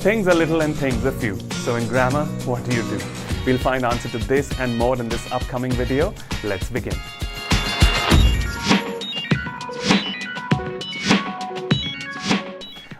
Things are little and things are few. So in grammar, what do you do? We'll find answer to this and more in this upcoming video. Let's begin.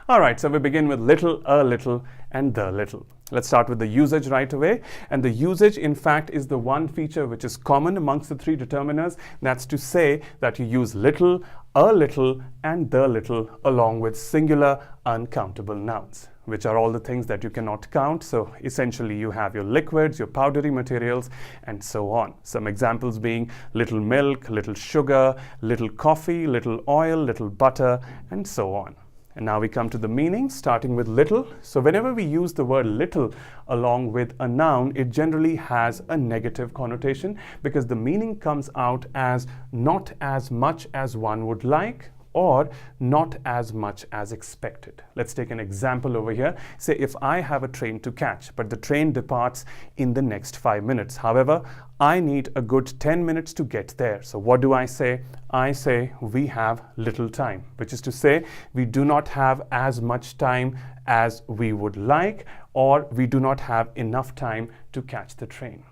Alright, so we begin with little, a little, and the little. Let's start with the usage right away. And the usage, in fact, is the one feature which is common amongst the three determiners. That's to say that you use little, a little, and the little along with singular uncountable nouns, which are all the things that you cannot count. So essentially you have your liquids, your powdery materials, and so on. Some examples being little milk, little sugar, little coffee, little oil, little butter, and so on. And now we come to the meaning, starting with little. So whenever we use the word little along with a noun, it generally has a negative connotation because the meaning comes out as not as much as one would like, or not as much as expected. Let's take an example over here. Say if I have a train to catch, but the train departs in the next 5 minutes. However, I need a good 10 minutes to get there. So what do I say? I say we have little time, which is to say we do not have as much time as we would like, or we do not have enough time to catch the train.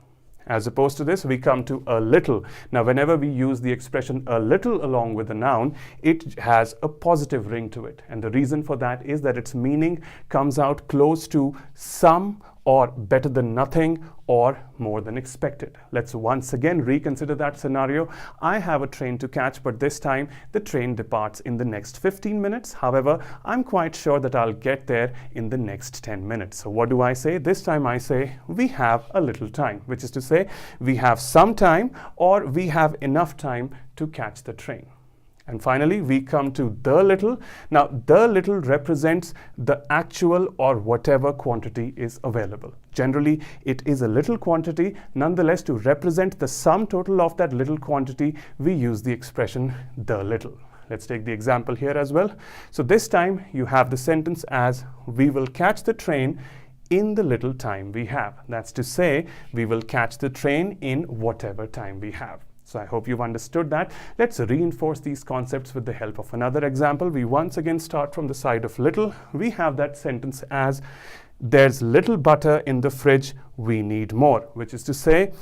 As opposed to this, we come to a little. Now, whenever we use the expression a little along with a noun, it has a positive ring to it. And the reason for that is that its meaning comes out close to some, or better than nothing, or more than expected. Let's once again reconsider that scenario. I have a train to catch, but this time the train departs in the next 15 minutes. However, I'm quite sure that I'll get there in the next 10 minutes. So what do I say? This time I say we have a little time, which is to say we have some time, or we have enough time to catch the train. And finally, we come to the little. Now, the little represents the actual or whatever quantity is available. Generally, it is a little quantity. Nonetheless, to represent the sum total of that little quantity, we use the expression the little. Let's take the example here as well. So this time, you have the sentence as, we will catch the train in the little time we have. That's to say, we will catch the train in whatever time we have. So I hope you've understood that. Let's reinforce these concepts with the help of another example. We once again start from the side of little. We have that sentence as, there's little butter in the fridge, we need more. Which is to say,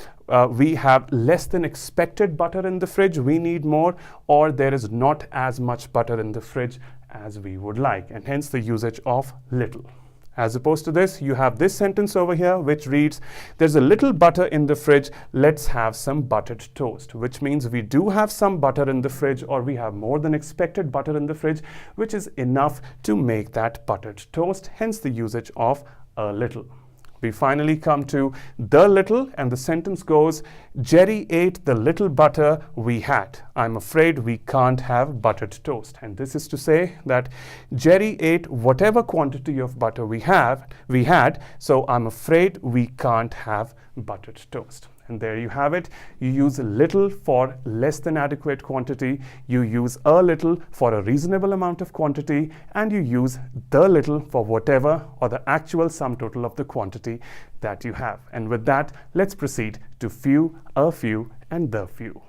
we have less than expected butter in the fridge, we need more, or there is not as much butter in the fridge as we would like. And hence the usage of little. As opposed to this, you have this sentence over here which reads, there's a little butter in the fridge, let's have some buttered toast. Which means we do have some butter in the fridge, or we have more than expected butter in the fridge, which is enough to make that buttered toast, hence the usage of a little. We finally come to the little, and the sentence goes, Jerry ate the little butter we had. I'm afraid we can't have buttered toast. And this is to say that Jerry ate whatever quantity of butter we had, so I'm afraid we can't have buttered toast. And there you have it. You use little for less than adequate quantity, you use a little for a reasonable amount of quantity, and you use the little for whatever or the actual sum total of the quantity that you have. And with that, let's proceed to few, a few, and the few.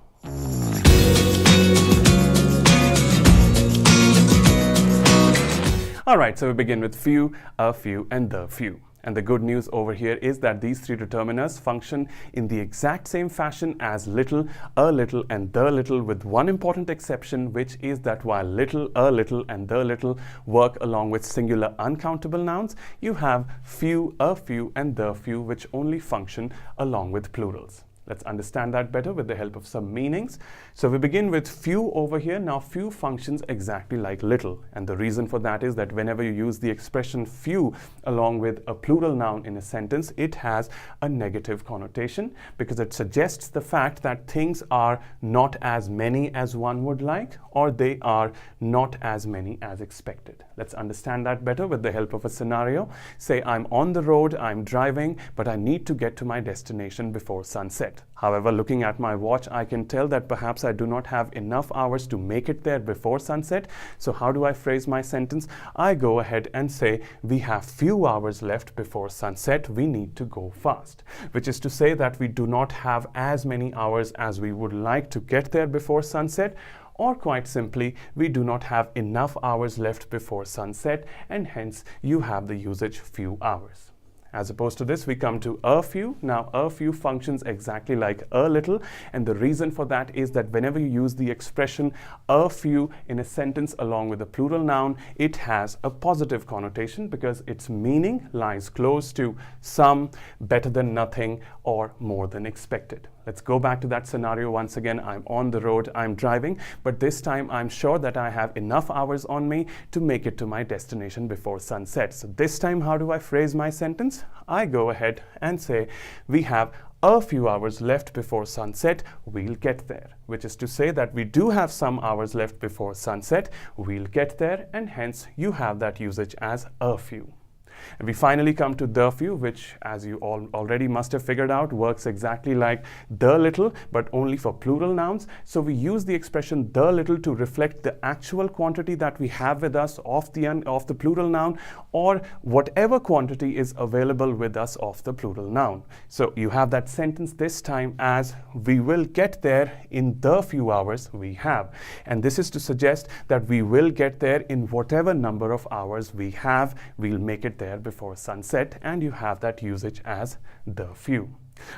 Alright, so we begin with few, a few, and the few. And the good news over here is that these three determiners function in the exact same fashion as little, a little, and the little, with one important exception, which is that while little, a little, and the little work along with singular uncountable nouns, you have few, a few, and the few, which only function along with plurals. Let's understand that better with the help of some meanings. So we begin with few over here. Now few functions exactly like little, and the reason for that is that whenever you use the expression few along with a plural noun in a sentence, it has a negative connotation because it suggests the fact that things are not as many as one would like, or they are not as many as expected. Let's understand that better with the help of a scenario. Say I'm on the road, I'm driving, but I need to get to my destination before sunset. However, looking at my watch, I can tell that perhaps I do not have enough hours to make it there before sunset. So how do I phrase my sentence? I go ahead and say, we have few hours left before sunset, we need to go fast. Which is to say that we do not have as many hours as we would like to get there before sunset, or quite simply, we do not have enough hours left before sunset, and hence you have the usage few hours. As opposed to this, we come to a few. Now, a few functions exactly like a little, and the reason for that is that whenever you use the expression a few in a sentence along with a plural noun, it has a positive connotation because its meaning lies close to some, better than nothing, or more than expected. Let's go back to that scenario once again. I'm on the road, I'm driving, but this time I'm sure that I have enough hours on me to make it to my destination before sunset. So this time, how do I phrase my sentence? I go ahead and say, we have a few hours left before sunset, we'll get there. Which is to say that we do have some hours left before sunset, we'll get there, and hence you have that usage as a few. And we finally come to the few, which, as you all already must have figured out, works exactly like the little, but only for plural nouns. So we use the expression the little to reflect the actual quantity that we have with us of the plural noun, or whatever quantity is available with us of the plural noun. So you have that sentence this time as, we will get there in the few hours we have. And this is to suggest that we will get there in whatever number of hours we have. We'll make it there before sunset, and you have that usage as the few.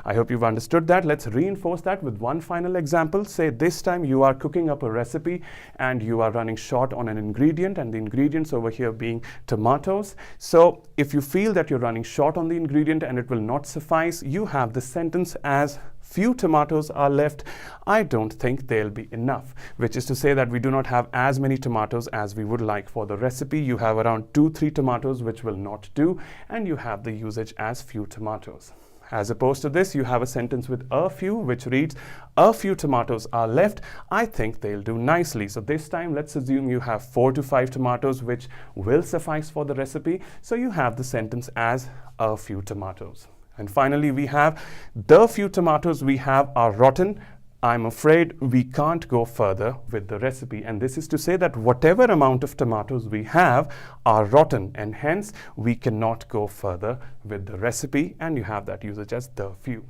I hope you've understood that. Let's reinforce that with one final example. Say this time you are cooking up a recipe and you are running short on an ingredient, and the ingredients over here being tomatoes. So if you feel that you're running short on the ingredient and it will not suffice, you have the sentence as, few tomatoes are left, I don't think they'll be enough. Which is to say that we do not have as many tomatoes as we would like for the recipe. You have around 2-3 tomatoes which will not do, and you have the usage as few tomatoes. As opposed to this, you have a sentence with a few, which reads, a few tomatoes are left, I think they'll do nicely. So this time, let's assume you have 4 to 5 tomatoes, which will suffice for the recipe. So you have the sentence as a few tomatoes. And finally, we have, the few tomatoes we have are rotten. I'm afraid we can't go further with the recipe. And this is to say that whatever amount of tomatoes we have are rotten, and hence we cannot go further with the recipe, and you have that usage as the few.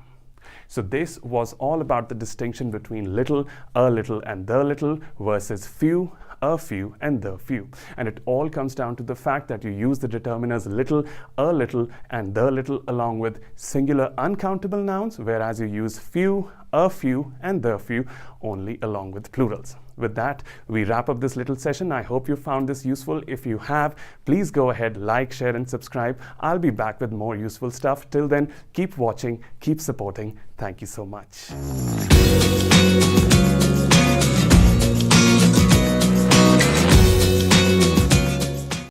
So this was all about the distinction between little, a little, and the little versus few, a few, and the few. And it all comes down to the fact that you use the determiners little, a little, and the little along with singular uncountable nouns, whereas you use few, a few, and the few only along with plurals. With that, we wrap up this little session. I hope you found this useful. If you have, please go ahead, like, share, and subscribe. I'll be back with more useful stuff. Till then, keep watching, keep supporting. Thank you so much.